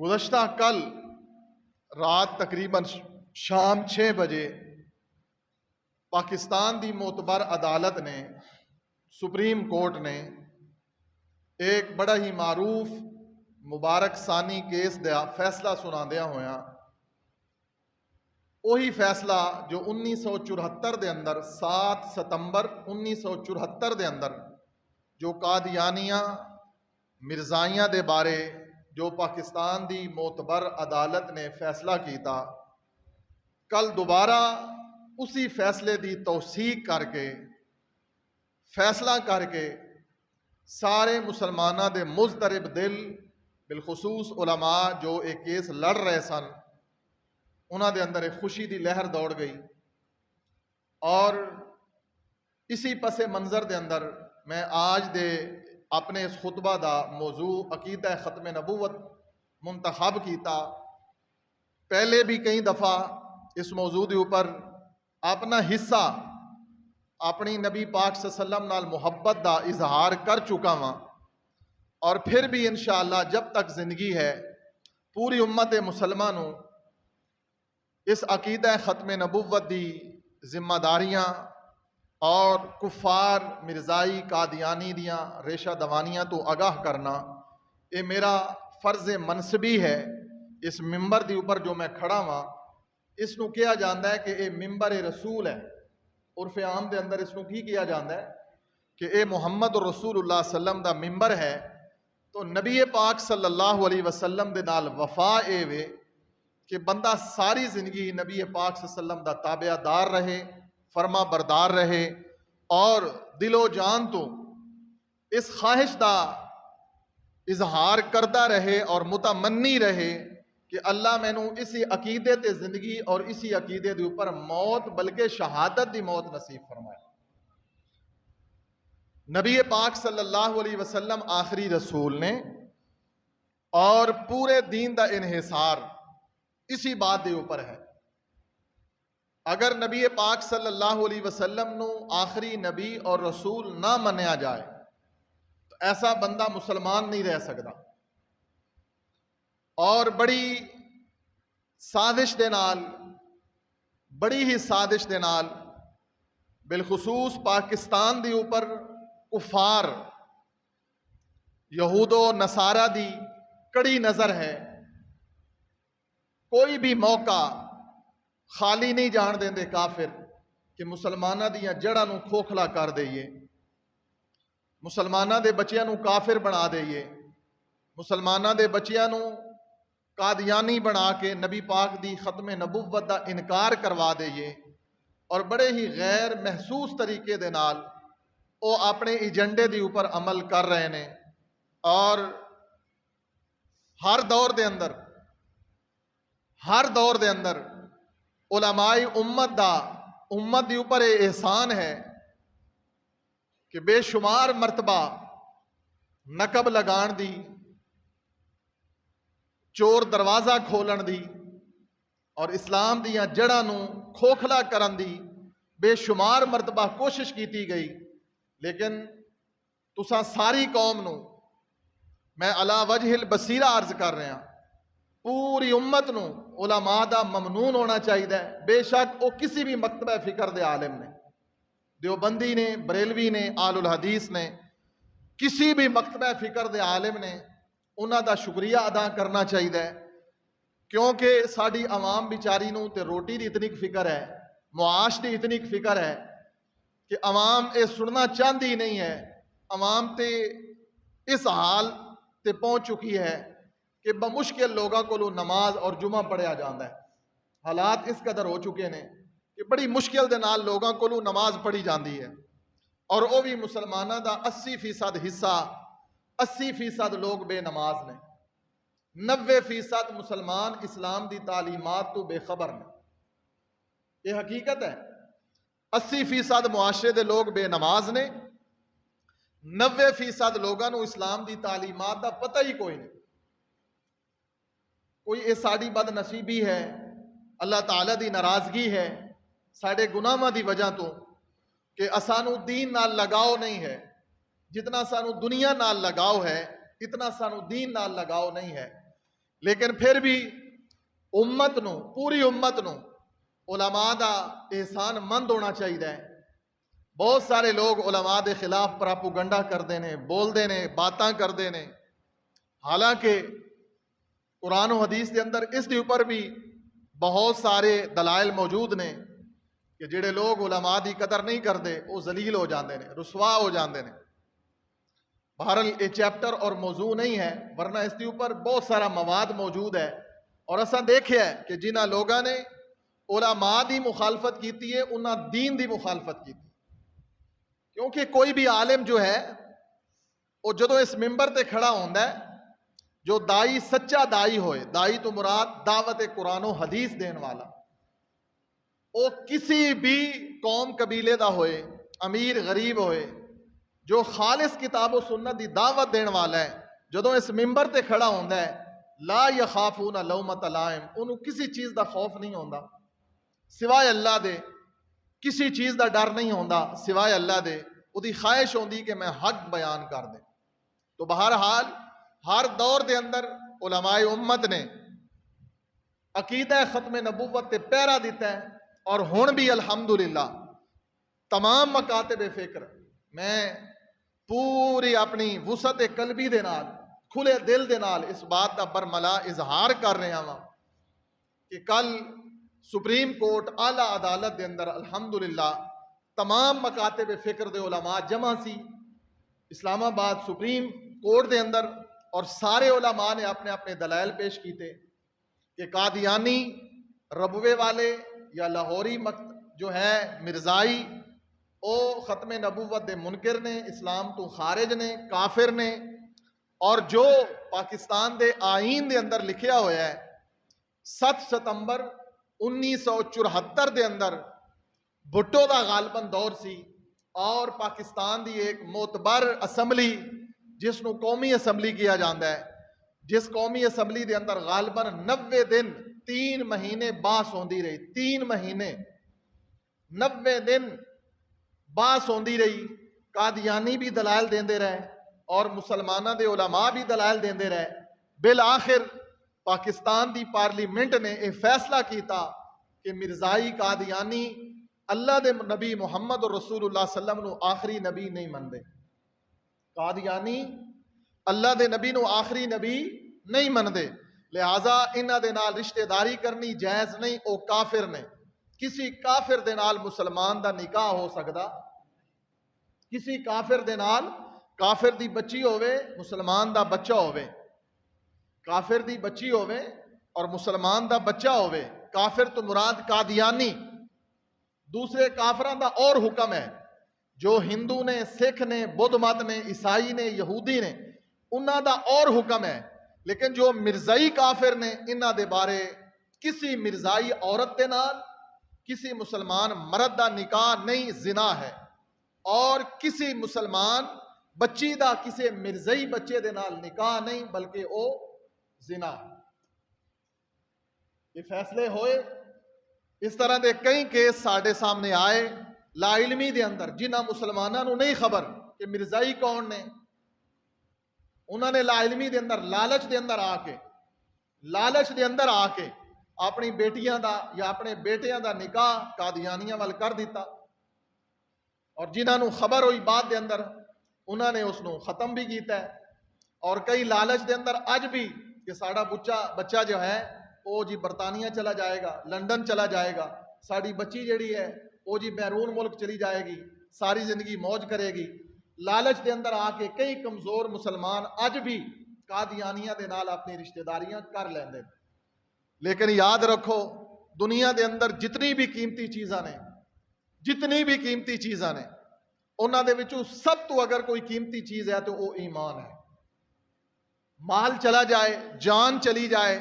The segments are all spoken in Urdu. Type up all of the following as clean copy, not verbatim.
گزشتہ کل رات تقریباً شام 6 بجے پاکستان دی معتبر عدالت نے سپریم کورٹ نے ایک بڑا ہی معروف مبارک ثانی کیس دا فیصلہ سناندیا ہویا وہی فیصلہ جو 1974 دے اندر 7 ستمبر 1974 دے اندر جو قادیانیاں مرزائیاں دے بارے جو پاکستان دی معتبر عدالت نے فیصلہ کیتا، کل دوبارہ اسی فیصلے دی توثیق کر کے فیصلہ کر کے سارے مسلمانوں دے مضطرب دل بالخصوص علماء جو ایک کیس لڑ رہے سن انہاں دے اندر ایک خوشی دی لہر دوڑ گئی۔ اور اسی پس منظر دے اندر میں آج دے اپنے اس خطبہ دا موضوع عقیدہ ختم نبوت منتخب کیتا۔ پہلے بھی کئی دفعہ اس موضوع دے اوپر اپنا حصہ اپنی نبی پاک صلی اللہ علیہ وسلم نال محبت دا اظہار کر چکا ہاں، اور پھر بھی انشاءاللہ جب تک زندگی ہے پوری امت مسلمہ نوں اس عقیدہ ختم نبوت دی ذمہ داریاں اور کفار مرزائی قادیانی دیاں ریشہ دوانیاں تو آگاہ کرنا یہ میرا فرض منصبی ہے۔ اس ممبر دی اوپر جو میں کھڑا ہاں اس نو کیا جاندا ہے کہ اے ممبر رسول ہے۔ عرف عام دے اندر اس نو کی کیا جاندا ہے کہ اے محمد رسول اللہ صلی اللہ علیہ وسلم دا ممبر ہے، تو نبی پاک صلی اللہ علیہ وسلم دے نال وفا اے وے کہ بندہ ساری زندگی نبی پاک صلی اللہ علیہ وسلم دا تابع دار رہے، فرما بردار رہے، اور دل و جان تو اس خواہش دا اظہار کردہ رہے اور متمنی رہے کہ اللہ میں نو اسی عقیدے تے زندگی اور اسی عقیدے دے اوپر موت بلکہ شہادت دی موت نصیب فرمائے۔ نبی پاک صلی اللہ علیہ وسلم آخری رسول نے اور پورے دین دا انحصار اسی بات دے اوپر ہے۔ اگر نبی پاک صلی اللہ علیہ وسلم نو آخری نبی اور رسول نہ منیا جائے تو ایسا بندہ مسلمان نہیں رہ سکتا۔ اور بڑی سازش دے نال بڑی ہی سازش دے نال بالخصوص پاکستان دی اوپر کفار یہود و نصارہ دی کڑی نظر ہے۔ کوئی بھی موقع خالی نہیں جان دیندے کافر کہ مسلمانہ دیاں جڑاں نو کھوکھلا کر دئیے، مسلمانہ دے بچیاں نو کافر بنا دئیے، مسلمانہ دے بچیاں نو قادیانی بنا کے نبی پاک دی ختم نبوت دا انکار کروا دئیے، اور بڑے ہی غیر محسوس طریقے دے نال او اپنے ایجنڈے دی اوپر عمل کر رہے نے۔ اور ہر دور دے اندر علماء امت دی اوپر یہ احسان ہے کہ بے شمار مرتبہ نقب لگان دی، چور دروازہ کھولن دی اور اسلام دیاں جڑاں نو کھوکھلا کرن دی بے شمار مرتبہ کوشش کیتی گئی، لیکن تساں ساری قوم نو میں علا وجہ البصیرہ عرض کر رہا ہوں، پوری امت نو علماء دا ممنون ہونا چاہیے۔ بے شک وہ کسی بھی مکتبہ فکر دے عالم نے، دیوبندی نے، بریلوی نے، آل الحدیث نے، کسی بھی مکتبہ فکر دے عالم نے انہاں دا شکریہ ادا کرنا چاہیے، کیونکہ ساڈی عوام بیچاری نو تے روٹی دی اتنی فکر ہے، معاش دی اتنی فکر ہے کہ عوام اے سننا چاہتی نہیں ہے۔ عوام تے اس حال تے پہنچ چکی ہے کہ بمشکل لوگاں کو نماز اور جمعہ پڑھیا جاندہ ہے۔ حالات اس قدر ہو چکے ہیں کہ بڑی مشکل دے نال لوگاں کو نماز پڑھی جاندی ہے، اور وہ بھی مسلمانہ دا 80% حصہ 80% لوگ بے نماز نے، 90% مسلمان اسلام دی تعلیمات تو بے خبر نے۔ یہ حقیقت ہے، 80% معاشرے دے لوگ بے نماز نے، 90% لوگاں نو اسلام دی تعلیمات دا پتہ ہی کوئی نہیں۔ کوئی یہ ساڑی بد نصیبی ہے، اللہ تعالیٰ دی ناراضگی ہے ساڑے گناہاں دی وجہ تو کہ اسانو دین نال لگاؤ نہیں ہے، جتنا سانو دنیا نال لگاؤ ہے اتنا سانو دین نال لگاؤ نہیں ہے۔ لیکن پھر بھی امت نو پوری امت نو علماء دا احسان مند ہونا چاہیے. بہت سارے لوگ علماء دے خلاف پراپوگنڈا کرتے ہیں، بولتے ہیں، باتاں کرتے ہیں، حالانکہ قرآن و حدیث کے اندر اس کے اوپر بھی بہت سارے دلائل موجود نے کہ جڑے لوگ علماء دی قدر نہیں کرتے وہ ذلیل ہو جاندے نے، رسوا ہو جاندے نے. بہرحال یہ چیپٹر اور موضوع نہیں ہے، ورنہ اس کے اوپر بہت سارا مواد موجود ہے. اور اساں دیکھیا ہے کہ جنہ لوگاں نے علماء دی مخالفت کیتی ہے انہاں دین دی مخالفت کیتی. کیونکہ کوئی بھی عالم جو ہے وہ جدو اس ممبر تے کھڑا ہوندا ہے، جو دائی سچا دائی ہوئے، دائی تو مراد دعوت قرآن و حدیث دین والا، وہ کسی بھی قوم قبیلے دا ہوئے، امیر غریب ہوئے، جو خالص کتاب و سنت دی دعوت دین والا ہے، جدو اس ممبر تے کھڑا ہوندا ہے لا یخافون لومۃ لائم، انہوں کسی چیز دا خوف نہیں ہوندا سوائے اللہ دے، کسی چیز دا ڈر نہیں ہوندا سوائے اللہ دے، وہ دی خواہش ہوندی کہ میں حق بیان کر دیں. تو بہرحال ہر دور دے اندر علماء امت نے عقیدہ ختم نبوت تے پہرا دیتا ہے. اور ہن بھی الحمدللہ تمام مکاتب فکر میں پوری اپنی وسعت قلبی دے نال کھلے دل دے نال اس بات کا برملا اظہار کر رہا ہوں کہ کل سپریم کورٹ اعلیٰ عدالت دے اندر الحمدللہ تمام مکاتب فکر دے علماء جمع سی اسلام آباد سپریم کورٹ دے اندر، اور سارے علماء نے اپنے اپنے دلائل پیش کیتے کہ قادیانی، ربوے والے یا لاہوری جو ہے مرزائی، او ختم نبوت دے منکر نے، اسلام تو خارج نے، کافر نے. اور جو پاکستان دے آئین دے اندر لکھیا ہوا ہے 7 ستمبر 1974 دے اندر بھٹو دا غالباً دور سی، اور پاکستان دی ایک معتبر اسمبلی جس نو قومی اسمبلی کیا جاندہ ہے، جس قومی اسمبلی دے اندر غالباً 90 دن 3 مہینے بحث ہوندی رہی، 3 مہینے 90 دن بحث ہوندی رہی. قادیانی بھی دلائل دیندے رہے اور مسلمانہ دے علماء بھی دلائل دیندے رہے. بالآخر پاکستان دی پارلیمنٹ نے یہ فیصلہ کیتا کہ مرزائی قادیانی اللہ دے نبی محمد رسول اللہ صلی اللہ علیہ وسلم نو آخری نبی نہیں مندے. قادیانی اللہ دے نبی نو آخری نبی نہیں مندے، لہٰذا انہاں دے نال رشتہ داری کرنی جائز نہیں، او کافر نے. کسی کافر دے نال مسلمان دا نکاح ہو سکدا، کسی کافر دے نال، کافر دی بچی ہوئے مسلمان دا بچہ ہوئے، کافر دی بچی ہوئے اور مسلمان دا بچہ ہوئے. کافر تو مراد قادیانی. دوسرے کافران دا اور حکم ہے، جو ہندو نے، سکھ نے، بدھ مت نے، عیسائی نے، یہودی نے، انہاں دا اور حکم ہے. لیکن جو مرزائی کافر نے انہاں دے بارے کسی مرزائی عورت دے نال کسی مسلمان مرد دا نکاح نہیں، زنا ہے. اور کسی مسلمان بچی دا کسی مرزائی بچے دے نال نکاح نہیں بلکہ او زنا. یہ فیصلے ہوئے. اس طرح دے کئی کیس ساڑھے سامنے آئے لا علمی دے اندر، جنہ مسلمانوں نو نہیں خبر کہ مرزائی کون نے. انہوں نے لا علمی دے اندر لالچ دے اندر آ کے اپنی بیٹیاں دا یا اپنے بیٹیاں دا نکاح قادیانیاں وال کر دیتا. اور جنہوں نے خبر ہوئی بات دے اندر انہوں نے اس نو ختم بھی کیتا ہے. اور کئی لالچ دے اندر اج بھی کہ ساڑا بچہ جو ہے وہ جی برطانیہ چلا جائے گا، لندن چلا جائے گا، ساڑی بچی جڑی ہے وہ جی بیرون ملک چلی جائے گی، ساری زندگی موج کرے گی. لالچ دے اندر آ کے کئی کمزور مسلمان اج بھی قادیانیاں دے نال اپنی رشتہ داریاں کر لیندے. لیکن یاد رکھو دنیا دے اندر جتنی بھی قیمتی چیزاں نے انہاں دے وچوں سب تو اگر کوئی قیمتی چیز ہے تو وہ ایمان ہے. مال چلا جائے، جان چلی جائے،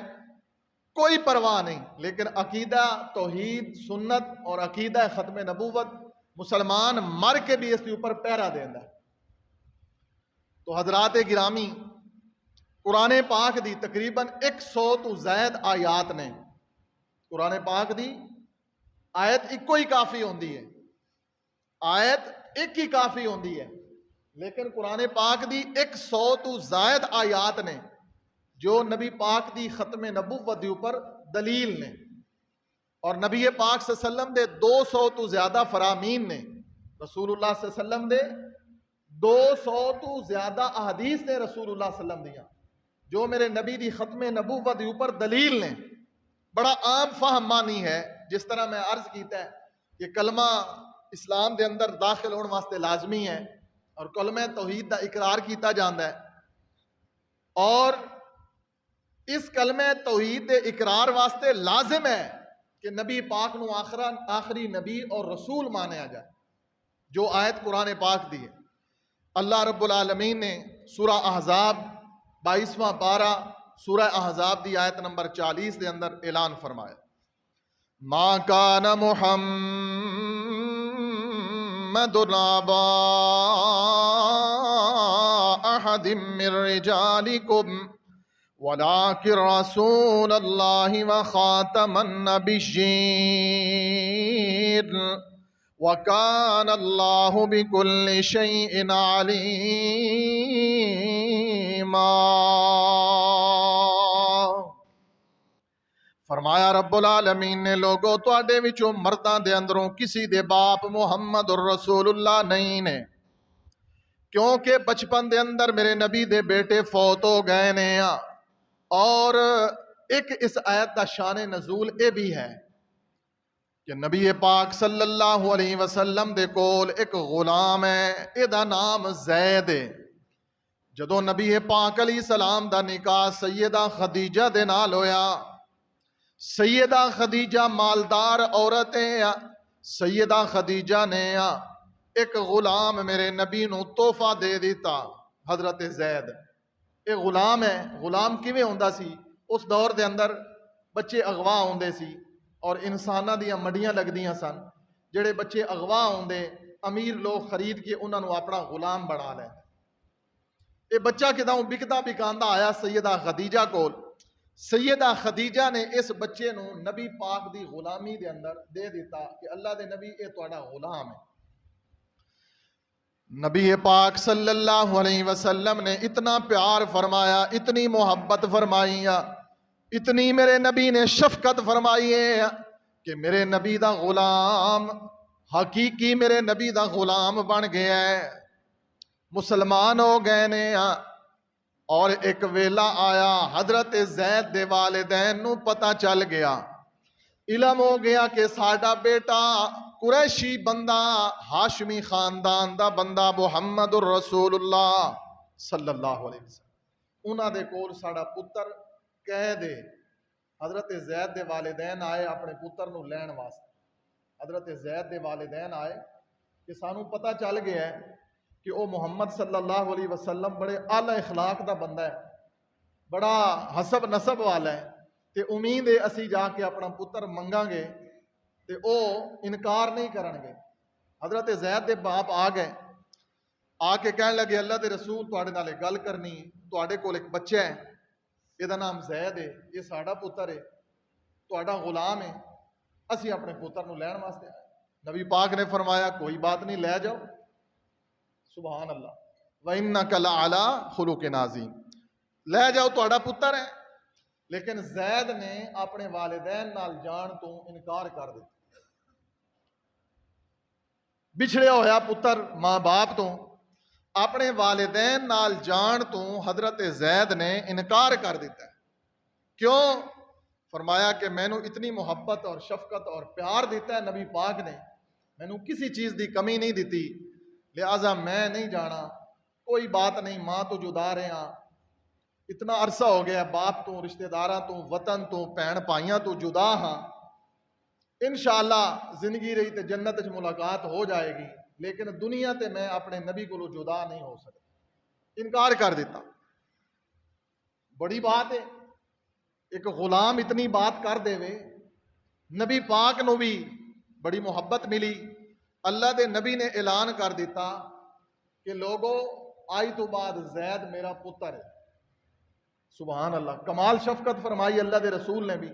کوئی پرواہ نہیں، لیکن عقیدہ توحید سنت اور عقیدہ ختم نبوت مسلمان مر کے بھی اس کے اوپر پہرا دیندا ہے. تو حضرات گرامی، قرآن پاک دی تقریباً 100 تو زائد آیات نے. قرآن پاک دی آیت ایک ہی کافی ہوندی ہے، آیت ایک ہی کافی ہوندی ہے، لیکن قرآن پاک دی 100 تو زائد آیات نے جو نبی پاک دی ختم نبوت دے اوپر دلیل نے، اور نبی پاک صلی اللہ علیہ وسلم دے 200 تو زیادہ فرامین نے، رسول اللہ صلی اللہ علیہ وسلم دے 200 تو زیادہ احادیث نے رسول اللہ صلی اللہ علیہ وسلم دیا جو میرے نبی دی ختم نبوت دے اوپر دلیل نے۔ بڑا عام فہم مانی ہے، جس طرح میں عرض کیتا ہے کہ کلمہ اسلام دے اندر داخل ہونے واسطے لازمی ہے اور کلمہ توحید دا اقرار کیتا جاندا ہے، اور اس کلمہ توحید دے اقرار واسطے لازم ہے کہ نبی پاک نو آخری نبی اور رسول مانیا جائے، جو آیت قرآن پاک دی ہے۔ اللہ رب العالمین نے سورہ احزاب 22واں پارہ سورہ احزاب دی آیت نمبر 40 دے اندر اعلان فرمایا، ما کان محمد ابا احد من رجالکم ولكن رسول الله وخاتم النبيين وكان الله بكل شيء عليما۔ فرمایا رب العالمین نے، لوگو تواڈے وچوں مرداں دے اندروں کسی دے باپ محمد الرسول اللہ نہیں نے، کیونکہ بچپن دے اندر میرے نبی دے بیٹے فوت ہو گئے نے۔ اور ایک اس آیت دا شان نزول اے بھی ہے کہ نبی پاک صلی اللہ علیہ وسلم دے کول ایک غلام ہے، اے دا نام زید ہے۔ جدوں نبی پاک علیہ السلام دا نکاح سیدہ خدیجہ دے نال ہویا، سیدہ خدیجہ مالدار عورت ہے، سیدہ خدیجہ نے ایک غلام میرے نبی نو تحفہ دے دیتا، حضرت زید۔ یہ غلام ہے، غلام کیویں ہوندا سی؟ اس دور دے اندر بچے اغوا ہوندے سی اور انساناں دیاں مڈیاں لگدیاں سن، جڑے بچے اغوا ہوندے امیر لوگ خرید کے انہاں نو اپنا غلام بنا لے۔ یہ بچہ کداں بکدا بکاندا آیا سیدہ خدیجہ کول، سیدہ خدیجہ نے اس بچے نو نبی پاک دی غلامی دے اندر دے دیتا کہ اللہ دے نبی اے تہاڈا غلام ہے۔ نبی پاک صلی اللہ علیہ وسلم نے اتنا پیار فرمایا، اتنی محبت فرمائی، اتنی میرے نبی نے شفقت فرمائی ہے کہ میرے نبی دا غلام حقیقی میرے نبی دا غلام بن گیا ہے، مسلمان ہو گئے نے۔ اور ایک ویلا آیا، حضرت زید دے والدین نو پتہ چل گیا، علم ہو گیا کہ ساڈا بیٹا قریشی بندہ، ہاشمی خاندان دا بندہ محمد الرسول اللہ صلی اللہ علیہ وسلم، انہاں دے کول ساڈا پتر قید ہے۔ حضرت زید دے والدین آئے اپنے پتر نو لین واسطے، حضرت زید دے والدین آئے کہ سانو پتہ چل گیا ہے کہ او محمد صلی اللہ علیہ وسلم بڑے اعلی اخلاق دا بندہ ہے، بڑا حسب نسب والا ہے، تے امید ہے اسی جا کے اپنا پتر منگاں گے تے او انکار نہیں کرن گے۔ حضرت زید دے باپ آ گئے، آ کے کہنے لگے اللہ دے رسول تواڈے نال گل کرنی، تواڈے کول ایک بچہ ہے، یہ دا نام زید ہے، یہ ساڈا پتر ہے، تواڈا غلام ہے، اسی اپنے پتر نو لین واسطے آئے۔ نبی پاک نے فرمایا کوئی بات نہیں، لے جاؤ۔ سبحان اللہ، وَإِنَّكَ لَعَلَىٰ خُلُقٍ عَظِيمٍ، لے جاؤ تہاڈا پتر ہے۔ لیکن زید نے اپنے والدین نال جان تو انکار کر دیا، بچھڑیا ہویا پتر ماں باپ تو اپنے والدین نال جان تو حضرت زید نے انکار کر دیتا ہے۔ کیوں؟ فرمایا کہ میں نو اتنی محبت اور شفقت اور پیار دیتا ہے نبی پاک نے، میں نو کسی چیز دی کمی نہیں دیتی، لہذا میں نہیں جانا، کوئی بات نہیں، ماں تو جدا رہے ہاں، اتنا عرصہ ہو گیا باپ تو، رشتہ داراں تو، وطن تو، بہن بھائیاں تو جدا ہاں، انشاءاللہ زندگی رہی تے جنت وچ ملاقات ہو جائے گی، لیکن دنیا تے میں اپنے نبی کو جدا نہیں ہو سکتا، انکار کر دیتا۔ بڑی بات ہے، ایک غلام اتنی بات کر دے وے، نبی پاک نو بھی بڑی محبت ملی، اللہ دے نبی نے اعلان کر دیتا کہ لوگو آج تو بعد زید میرا پتر ہے۔ سبحان اللہ، کمال شفقت فرمائی اللہ دے رسول نے بھی۔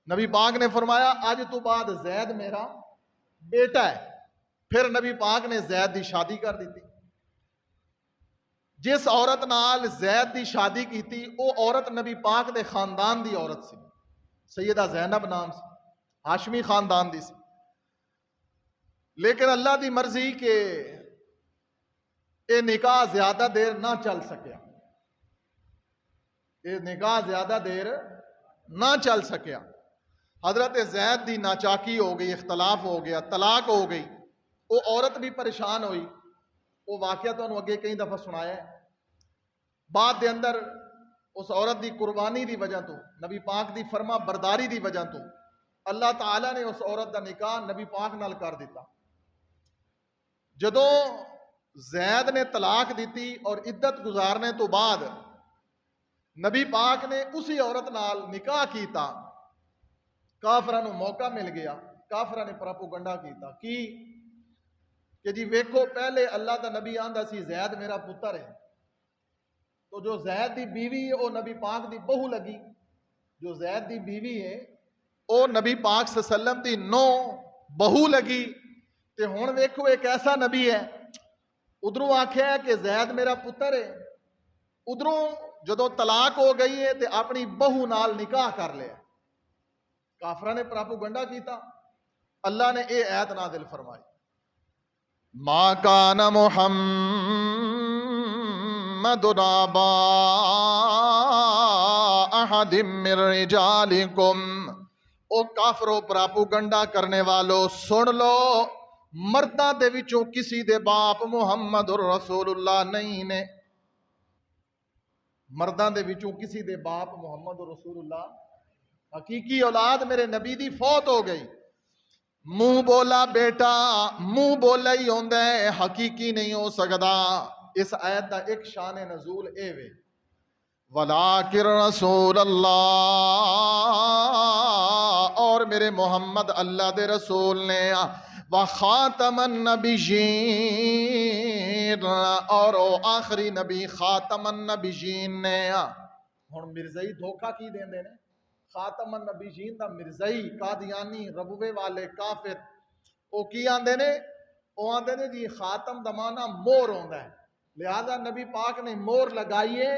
نبی پاک نے فرمایا آج تو بعد زید میرا بیٹا ہے، پھر نبی پاک نے زید دی شادی کر دیتی۔ جس عورت نال زید دی شادی کیتی وہ عورت نبی پاک دے خاندان دی عورت سی، سیدہ زینب نام سی، ہاشمی خاندان دی سی. لیکن اللہ دی مرضی کہ یہ نکاح زیادہ دیر نہ چل سکیا، یہ نکاح زیادہ دیر نہ چل سکیا. حضرت زید دی ناچاکی ہو گئی، اختلاف ہو گیا، طلاق ہو گئی. وہ عورت بھی پریشان ہوئی. وہ واقعہ تو انہوں اگے کئی دفعہ سنایا ہے. بعد دے اندر اس عورت دی قربانی دی وجہ تو، نبی پاک دی فرما برداری دی وجہ تو اللہ تعالیٰ نے اس عورت دا نکاح نبی پاک نال کر دیتا. جدوں زید نے طلاق دیتی اور عدت گزارنے تو بعد نبی پاک نے اسی عورت نال نکاح کیتا، کافراں نوں موقع مل گیا. کافراں نے پراپوگنڈا کیتا کہ جی ویکھو پہلے اللہ دا نبی آندا سی زید میرا پتر ہے، تو جو زید دی بیوی ہے وہ نبی پاک دی بہو لگی. جو زید دی بیوی ہے وہ نبی پاک صلی اللہ علیہ وسلم دی نو بہو لگی. تے ہن ویکھو ایک ایسا نبی ہے، ادھروں آکھیا ہے کہ زید میرا پتر ہے، ادھروں جدوں طلاق ہو گئی ہے تے اپنی بہو نال نکاح کر لیا. کافراں نے پراپوگنڈا کیتا. اللہ نے اے آیت نازل فرمائی، ما کان محمد ابا احد من رجالکم. او کافرو پراپوگنڈا کرنے والو سن لو، مرداں دے وچوں کسی دے باپ محمد رسول اللہ نہیں نے. مرداں دے وچوں کسی دے باپ محمد رسول اللہ، حقیقی اولاد میرے نبی دی فوت ہو گئی. منہ بولا بیٹا منہ بولا ہی ہوندا ہے، حقیقی نہیں ہو سکدا. اس آیت دا ایک شان نزول اے وے، وَلَٰكِن رسول اللہ، اور میرے محمد اللہ دے رسول نے، وَخَاتَمَ النَّبِيِّينَ، اور او آخری نبی خاتم النبیین نے. ہن مرزائی دھوکا کی دیندے نے؟ خاتم النبیین دا مرزائی قادیانی ربوے والے کافر او کی آندے نے؟ او آندے نے جی خاتم دا معنی مور ہوندا ہے، لہذا نبی پاک نے مور لگائیے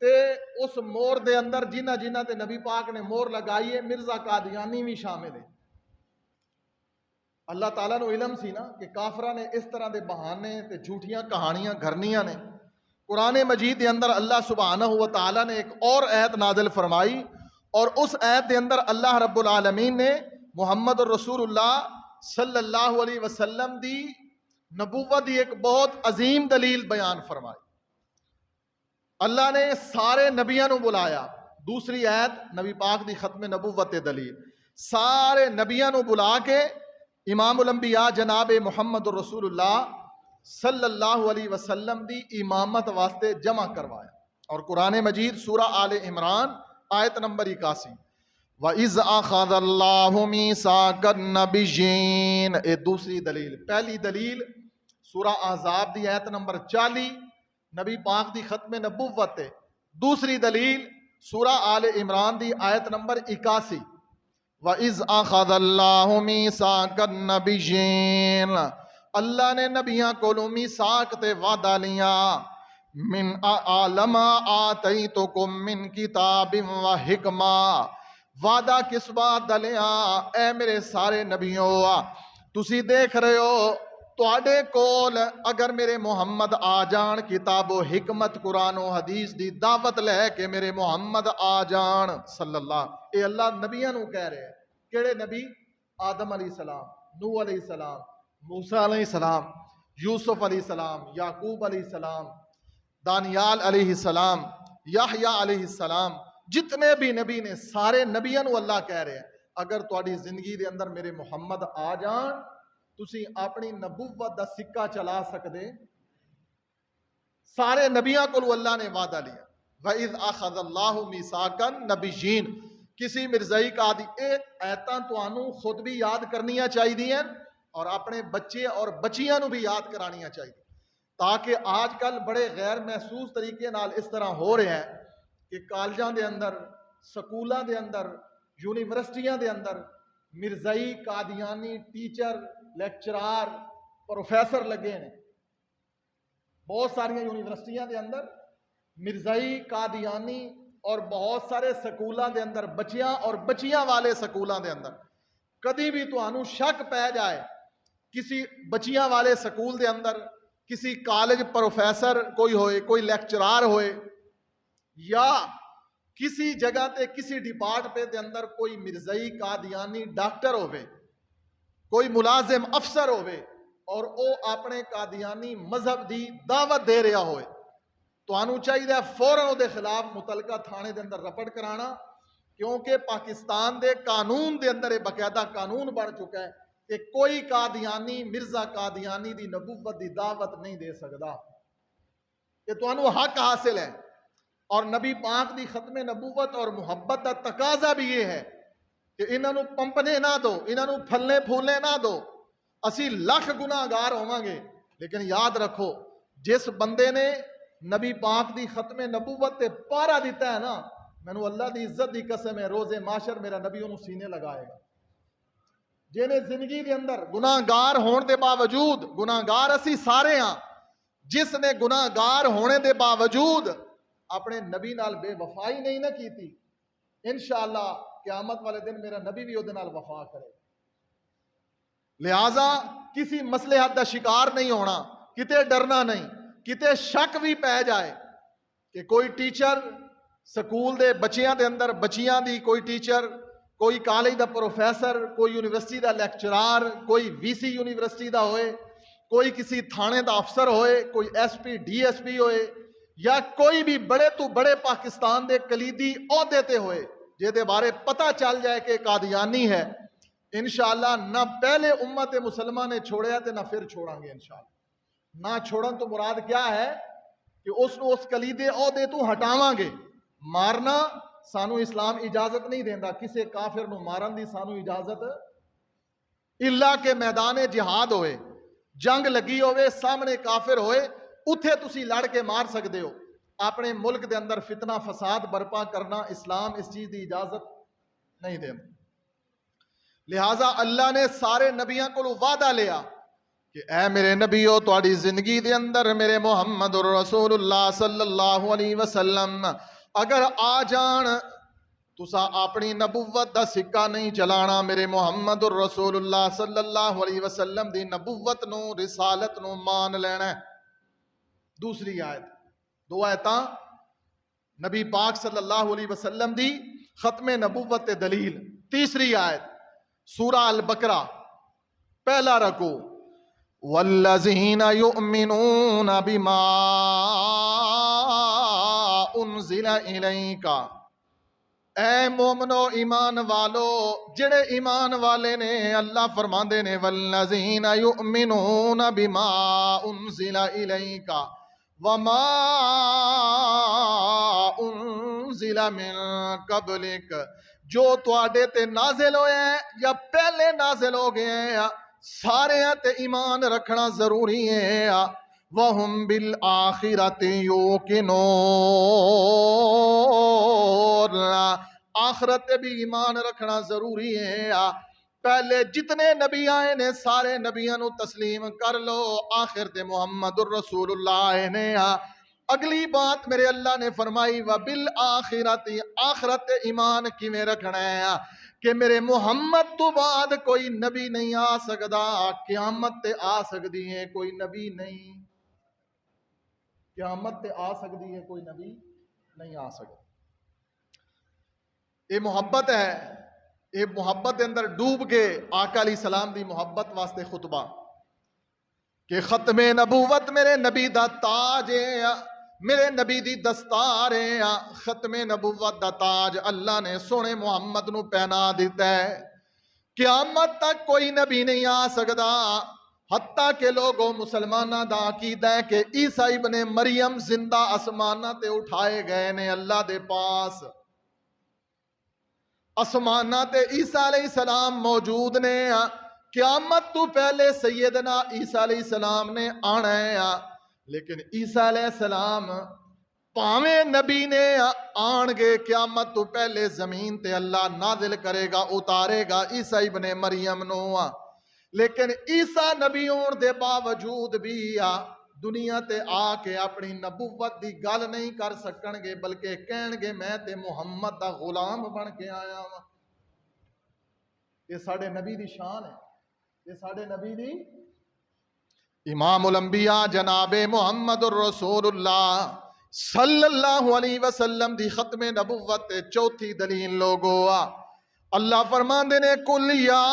تے اس مور دے اندر جنہ جنہ تے نبی پاک نے مور لگائیے مرزا قادیانی بھی شامل ہے. اللہ تعالیٰ نو علم سی نا کہ کافراں نے اس طرح دے بہانے تے جھوٹیاں کہانیاں گھرنیاں نے. قرآن مجید دے اندر اللہ سبحانہ و تعالیٰ نے ایک اور آیت نازل فرمائی، اور اس آیت دے اندر اللہ رب العالمین نے محمد رسول اللہ صلی اللہ علیہ وسلم دی نبوت دی ایک بہت عظیم دلیل بیان فرمائی. اللہ نے سارے نبیاں نو بلایا. دوسری آیت نبی پاک دی ختم نبوت دلیل، سارے نبیاں نو بلا کے امام الانبیاء جناب محمد رسول اللہ صلی اللہ علیہ وسلم دی امامت واسطے جمع کروایا. اور قرآن مجید سورہ آل عمران آیت نمبر 81، وَإِذْ أَخَذَ اللَّهُ مِيثَاقَ النَّبِيِّينَ. اے دوسری دلیل. پہلی دلیل سورہ احزاب دی آیت نمبر 40 نبی پاک دی ختم نبوت ہے. دوسری دلیل سورہ آل عمران دی آیت نمبر 81، وَإِذْ أَخَذَ اللَّهُ مِيثَاقَ النَّبِيِّينَ. اللہ نے نبیاں کولوں میثاق تے وعدہ لیا، من عالم آتیتکم من کتاب و حکمہ. وعدہ کس بات دا لیا؟ اے میرے سارے نبیوں، تسی دیکھ رہے ہو تواڈے کول اگر میرے محمد آ جان کتاب و حکمت قرآن و حدیث دی دعوت لے کے میرے محمد آ جان صلی اللہ، اے اللہ نبیاں نو کہہ رہے ہیں. کیڑے نبی؟ آدم علیہ السلام، نوح علیہ السلام، موسیٰ علیہ السلام، یوسف علیہ السلام، یعقوب علیہ السلام، دانیال علیہ السلام، یحییٰ علیہ السلام. جتنے بھی نبی نے سارے نبیاں نو اللہ کہہ رہے ہیں اگر تواڈی زندگی دے اندر میرے محمد آ جان تسی اپنی نبوت دا سکہ چلا سکدے. سارے نبیاں کو اللہ نے وعدہ لیا، وَإِذْ أَخَذَ اللَّهُ مِيثَاقَ النَّبِيِّينَ. کسی مرزائی کا دی ایتاں توانوں خود بھی یاد کرنیاں چاہی دی ہیں اور اپنے بچے اور بچیاں نو بھی یاد کرانیاں چاہی دی، تاکہ آج کل بڑے غیر محسوس طریقے نال اس طرح ہو رہے ہیں کہ کالجاں دے اندر، سکولاں دے اندر، یونیورسٹیاں دے اندر مرزائی قادیانی ٹیچر لیکچرار پروفیسر لگے ہیں. بہت ساری یونیورسٹیاں دے اندر مرزائی قادیانی اور بہت سارے سکولوں دے اندر بچیاں اور بچیاں والے سکولوں دے اندر کدی بھی تانوں شک پہ جائے کسی بچیاں والے سکول دے اندر کسی کالج پروفیسر کوئی ہوئے کوئی لیکچرار ہوئے یا کسی جگہ تے کسی ڈپارٹمنٹ دے اندر کوئی مرزائی قادیانی ڈاکٹر ہوئے کوئی ملازم افسر ہوئے اور او اپنے قادیانی مذہب دی دعوت دے رہا ہوئے تو آنو چاہیے فوراً دے خلاف متعلقہ تھانے دے اندر رپٹ کرانا، کیونکہ پاکستان دے قانون دے اندر باقاعدہ قانون بن چکا ہے کہ کوئی قادیانی مرزا قادیانی دی نبوت دی دعوت نہیں دے سکتا۔ کہ تو آنو حق حاصل ہے، اور نبی پاک دی ختم نبوت اور محبت دا تقاضا بھی یہ ہے کہ انہوں پمپنے نہ دو، انہوں پھلنے پھولنے نہ دو۔ اسی لکھ گناہ گار ہوواں گے، لیکن یاد رکھو جس بندے نے نبی پاک دی ختم نبوت تے پارا دیتا ہے نا، مینوں اللہ دی عزت دی قسم ہے روز معاشر میرا نبی انہوں سینے لگائے گا۔ جنہیں زندگی دے اندر گناہ گار ہون دے باوجود، گناہ گار اسی سارے ہاں، جس نے گناہ گار ہونے دے باوجود اپنے نبی نال بے وفائی نہیں نہ کیتی، انشاءاللہ قیامت والے دن میرا نبی بھی وہ نال وفا کرے۔ لہٰذا کسی مصلحت دا شکار نہیں ہونا، کتے ڈرنا نہیں، کتے شک بھی پہ جائے کہ کوئی ٹیچر سکول دے بچیاں دے اندر بچیاں دی کوئی ٹیچر، کوئی کالج دا پروفیسر، کوئی یونیورسٹی دا لیکچرار، کوئی وی سی یونیورسٹی دا ہوئے، کوئی کسی تھانے دا افسر ہوئے، کوئی S P D S P ہوئے، یا کوئی بھی بڑے تو بڑے پاکستان دے کلیدی عہدے تے ہوئے جے دے بارے پتہ چل جائے کہ قادیانی ہے، انشاءاللہ نہ پہلے امت مسلمہ نے چھوڑیا تے نہ پھر چھوڑاں گے انشاءاللہ۔ نہ چھوڑن تو مراد کیا ہے کہ اس کلیدے عہدے تو ہٹاواں گے۔ مارنا سانو اسلام اجازت نہیں دیندا، کسے کافر نو مارن دی سانو اجازت اللہ کے میدان جہاد ہوئے، جنگ لگی ہوئے، سامنے کافر ہوئے، اتھے تسی لڑ کے مار سکتے ہو۔ اپنے ملک دے اندر فتنہ فساد برپا کرنا اسلام اس چیز دی اجازت نہیں دیندا۔ لہٰذا اللہ نے سارے نبیوں کو وعدہ لیا کہ اے میرے نبیو تواڈی زندگی دے اندر میرے محمد رسول اللہ صلی اللہ علیہ وسلم اگر آ جان تسا اپنی نبوت دا سکہ نہیں چلانا، میرے محمد رسول اللہ صلی اللہ علیہ وسلم دی نبوت نو رسالت نو مان لینا ہے۔ دوسری آیت، دو آیتاں نبی پاک صلی اللہ علیہ وسلم دی ختم نبوت دلیل۔ تیسری آیت سورہ البقرہ پہلا رکوع، والذین یؤمنون بما انزل الیک، اے مومنو ایمان والو، جڑے ایمان والے نے اللہ فرماندے نے والذین یؤمنون بما انزل الیک وما انزل من قبلک، جو تواڈے تے نازل ہوئے ہیں یا پہلے نازل ہو گئے ہیں سارے تے ایمان رکھنا ضروری ہے۔ وَهُمْ بِالْآخِرَةِ يُوقِنُونَ، آخرت بھی ایمان رکھنا ضروری ہے۔ پہلے جتنے نبی آئے نے سارے نبیوں نو تسلیم کر لو، آخر تے محمد الرسول اللہ آئے نے۔ اگلی بات میرے اللہ نے فرمائی وَبِالْآخِرَةِ، آخرت ایمان کیویں رکھنا ہے کہ میرے محمد تو بعد کوئی نبی نہیں آ سکدا، قیامت تے آ سکدی ہے کوئی نبی نہیں، قیامت تے آ سکدی ہے کوئی نبی نہیں آ سکتا۔ یہ محبت ہے، یہ محبت کے اندر ڈوب کے آقا علیہ السلام دی محبت واسطے خطبہ کہ ختم نبوت میرے نبی دا تاج ہے، میرے نبی دی دستار ہے۔ ختم نبوت دا تاج اللہ نے سونے محمد نو پہنا دیتا ہے، قیامت تک کوئی نبی نہیں آ سکدا۔ حتیٰ کہ لوگوں مسلمانہ دا عقیدہ ہے کہ عیسیٰ ابن مریم زندہ آسمانہ تے اٹھائے گئے نے اللہ دے پاس، آسمانہ تے عیسیٰ علیہ السلام موجود نے۔ قیامت تو پہلے سیدنا عیسیٰ علیہ السلام نے آنا ہے، لیکن عیسیٰ علیہ السلام پاویں نبی نے آن گے قیامت تو پہلے زمین تے اللہ نازل کرے گا، اتارے گا عیسیٰ ابن مریم نو۔ لیکن عیسیٰ نبی ہون دے باوجود بھی دنیا تے آ کے اپنی نبوت دی گل نہیں کر سکن گے، بلکہ کہن گے میں تے محمد دا غلام بن کے آیا ہوں۔ یہ ساڈے نبی دی شان ہے، یہ ساڈے نبی دی امام الانبیاء جناب محمد الرسول اللہ صلی اللہ علیہ وسلم دی ختم نبوت تے چوتھی دلیل لوگو اللہ فرماندے نے کل یا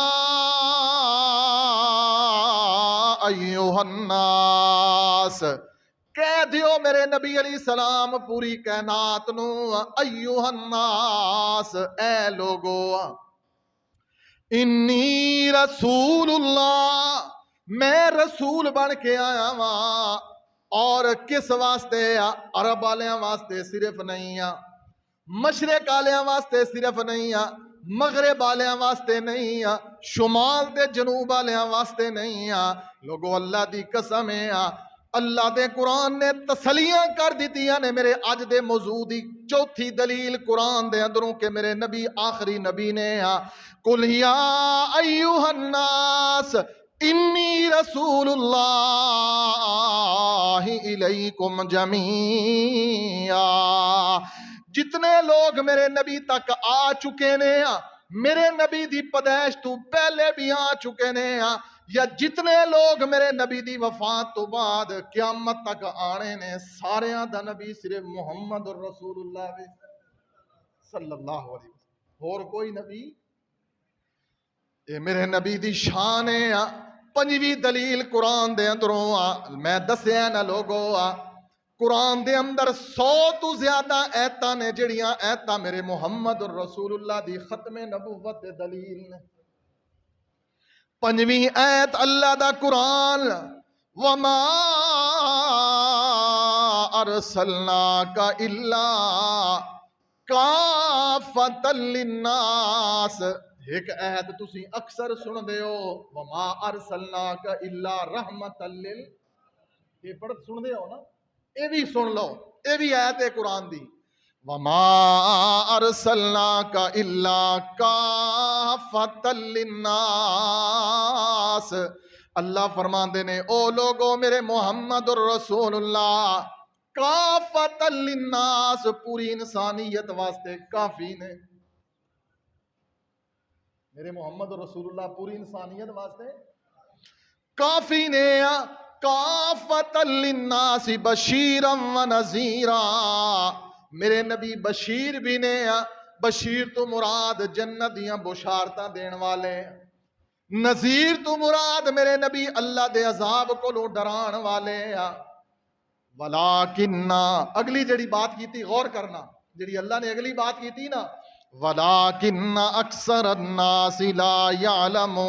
ایوہ الناس، کہہ دیو میرے نبی علیہ السلام پوری کائنات نو، ایوہ الناس اے لوگو، انی رسول اللہ، میں رسول بن کے آیا ہاں، اور کس واسطے؟ عرب والیاں واسطے صرف نہیں آ، مشرق والیاں واسطے صرف نہیں آ، مغرب والیاں واسطے نہیں آ، شمال تے جنوب والیاں واسطے نہیں آ، لوگو اللہ دی قسم ہے اللہ دے قرآن نے تسلیاں کر دیتیاں نے میرے اج دے موضوع دی چوتھی دلیل قرآن دے اندروں کہ میرے نبی آخری نبی نے قل یا ایوہ الناس انی رسول اللہ الیکم جمیعا، جتنے لوگ میرے نبی تک آ چکے نے میرے نبی دی پیدائش تو پہلے بھی آ چکے نے یا جتنے لوگ میرے نبی دی وفات تو بعد قیامت تک آنے نے، ساریاں دا نبی صرف محمد الرسول اللہ صلی اللہ علیہ وسلم، اور کوئی نبی اے میرے نبی دی شان ہے۔ پنجویں دلیل قرآن دے اندروں میں دسیا نہ لوگو قرآن دے اندر 100 تو زیادہ ایتاں نے جڑیاں ایتاں میرے محمد الرسول اللہ دی ختم نبوت دے دلیل نے۔ پنجویں ایت اللہ دا قرآن وما ارسلناک الا کافۃ للناس، ایک ایت تسی اکثر سن دے ہو وما ارسلناک الا رحمۃ لل، یہ پڑھ سن دے ہو نا، اے بھی سن لو، اے بھی ایت ہے قرآن دی وما ارسلناک الا کافۃ للناس، اللہ فرماندے نے او لوگو میرے محمد الرسول اللہ کافۃ للناس، پوری انسانیت واسطے کافی نے، میرے محمد رسول اللہ پوری انسانیت واسطے کافی نے، کافۃ للناس بشیرا و نذیرا، میرے نبی بشیر بھی نے، بشیر تو مراد جنت دیاں بشارتاں دین والے، نذیر تو مراد میرے نبی اللہ دے عذاب کو ڈران والے، ولیکن اگلی جڑی بات کی تھی غور کرنا، جڑی اللہ نے اگلی بات کی تھی نا ولیکن اکثر الناس لا یعلمون،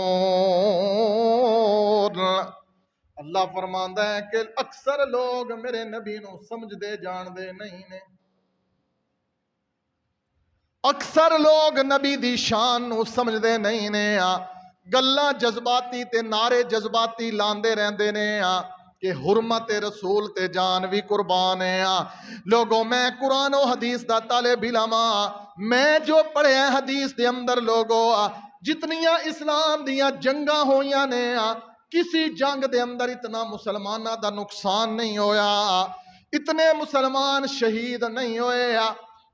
اللہ فرماندا ہے کہ اکثر لوگ میرے نبی نو سمجھ دے جان دے نہیں نے، اکثر لوگ نبی دی شان نو سمجھ دے نہیں نے، گلاں جذباتی تے نعرے جذباتی لاندے رہندے نے کہ حرمت رسول تے جان بھی قربان ہے۔ لوگوں میں قرآن و حدیث دا طالب علم، میں جو پڑھے ہیں حدیث دے اندر لوگوں جتنیاں اسلام دیاں جنگاں ہویاں نے کسی جنگ دے اندر اتنا مسلمانہ دا نقصان نہیں ہویا، اتنے مسلمان شہید نہیں ہوئے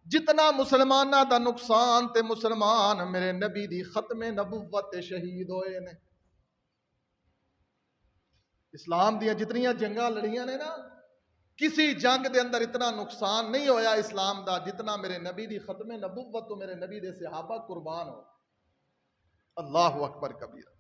جتنا مسلمانہ دا نقصان تے مسلمان میرے نبی دی ختم نبوت تے شہید ہوئے نے۔ اسلام دیاں جتنیاں جنگاں لڑیاں نے نا کسی جنگ دے اندر اتنا نقصان نہیں ہویا اسلام دا جتنا میرے نبی دی ختم نبوت تو میرے نبی دے صحابہ قربان ہو۔ اللہ اکبر کبیرہ۔